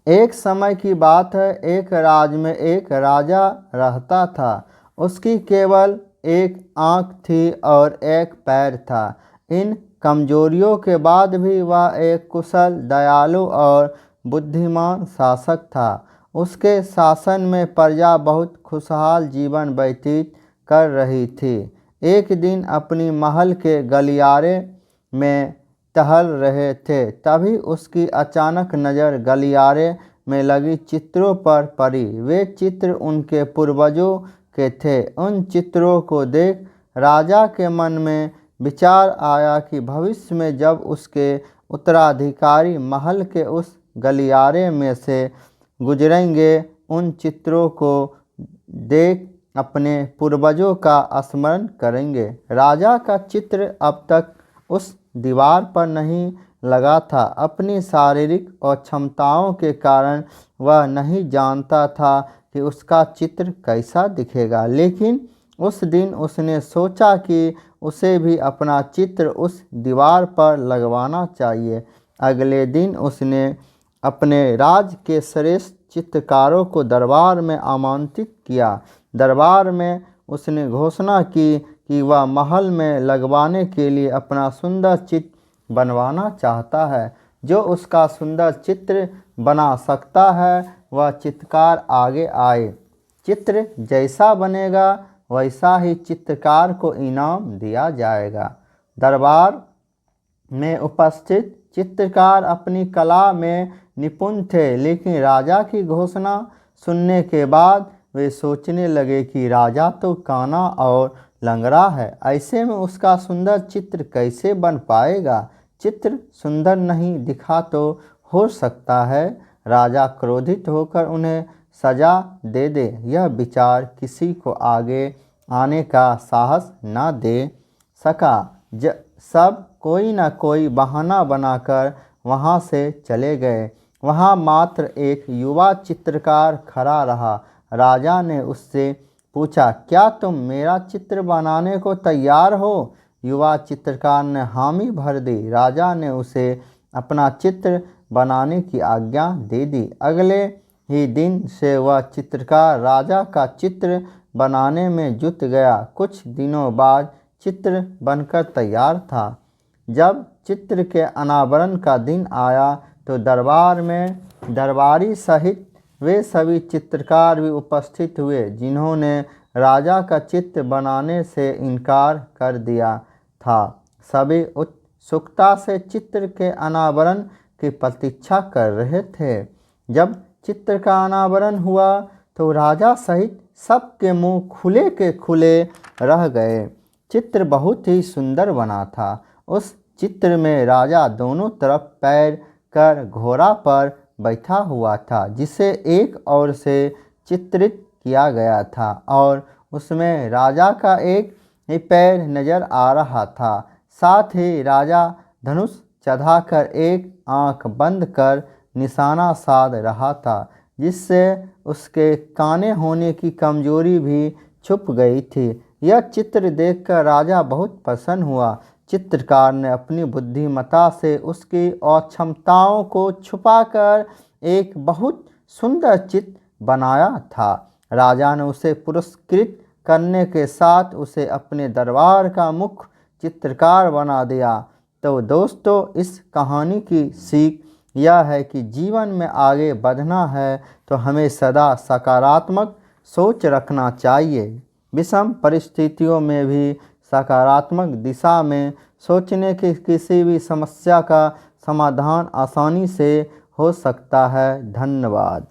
एक समय की बात है, एक राज्य में एक राजा रहता था। उसकी केवल एक आँख थी और एक पैर था। इन कमजोरियों के बाद भी वह एक कुशल, दयालु और बुद्धिमान शासक था। उसके शासन में प्रजा बहुत खुशहाल जीवन व्यतीत कर रही थी। एक दिन अपनी महल के गलियारे में टहल रहे थे, तभी उसकी अचानक नज़र गलियारे में लगी चित्रों पर पड़ी। वे चित्र उनके पूर्वजों के थे। उन चित्रों को देख राजा के मन में विचार आया कि भविष्य में जब उसके उत्तराधिकारी महल के उस गलियारे में से गुजरेंगे, उन चित्रों को देख अपने पूर्वजों का स्मरण करेंगे। राजा का चित्र अब तक उस दीवार पर नहीं लगा था। अपनी शारीरिक अक्षमताओं के कारण वह नहीं जानता था कि उसका चित्र कैसा दिखेगा, लेकिन उस दिन उसने सोचा कि उसे भी अपना चित्र उस दीवार पर लगवाना चाहिए। अगले दिन उसने अपने राज्य के श्रेष्ठ चित्रकारों को दरबार में आमंत्रित किया। दरबार में उसने घोषणा की कि वह महल में लगवाने के लिए अपना सुंदर चित्र बनवाना चाहता है। जो उसका सुंदर चित्र बना सकता है वह चित्रकार आगे आए। चित्र जैसा बनेगा वैसा ही चित्रकार को इनाम दिया जाएगा। दरबार में उपस्थित चित्रकार अपनी कला में निपुण थे, लेकिन राजा की घोषणा सुनने के बाद वे सोचने लगे कि राजा तो काना और लंगड़ा है, ऐसे में उसका सुंदर चित्र कैसे बन पाएगा। चित्र सुंदर नहीं दिखा तो हो सकता है राजा क्रोधित होकर उन्हें सजा दे दे। यह विचार किसी को आगे आने का साहस न दे सका। सब कोई न कोई बहाना बनाकर वहाँ से चले गए। वहाँ मात्र एक युवा चित्रकार खड़ा रहा। राजा ने उससे पूछा, क्या तुम मेरा चित्र बनाने को तैयार हो? युवा चित्रकार ने हामी भर दी। राजा ने उसे अपना चित्र बनाने की आज्ञा दे दी। अगले ही दिन से वह चित्रकार राजा का चित्र बनाने में जुट गया। कुछ दिनों बाद चित्र बनकर तैयार था। जब चित्र के अनावरण का दिन आया तो दरबार में दरबारी सहित वे सभी चित्रकार भी उपस्थित हुए जिन्होंने राजा का चित्र बनाने से इनकार कर दिया था। सभी उत्सुकता से चित्र के अनावरण की प्रतीक्षा कर रहे थे। जब चित्र का अनावरण हुआ तो राजा सहित सबके मुंह खुले के खुले रह गए। चित्र बहुत ही सुंदर बना था। उस चित्र में राजा दोनों तरफ पैर कर घोड़ा पर बैठा हुआ था, जिसे एक ओर से चित्रित किया गया था और उसमें राजा का एक ही पैर नजर आ रहा था। साथ ही राजा धनुष चढ़ाकर एक आंख बंद कर निशाना साध रहा था, जिससे उसके काने होने की कमजोरी भी छुप गई थी। यह चित्र देखकर राजा बहुत प्रसन्न हुआ। चित्रकार ने अपनी बुद्धिमत्ता से उसकी अक्षमताओं को छुपाकर एक बहुत सुंदर चित्र बनाया था। राजा ने उसे पुरस्कृत करने के साथ उसे अपने दरबार का मुख्य चित्रकार बना दिया। तो दोस्तों, इस कहानी की सीख यह है कि जीवन में आगे बढ़ना है तो हमें सदा सकारात्मक सोच रखना चाहिए। विषम परिस्थितियों में भी सकारात्मक दिशा में सोचने की किसी भी समस्या का समाधान आसानी से हो सकता है। धन्यवाद।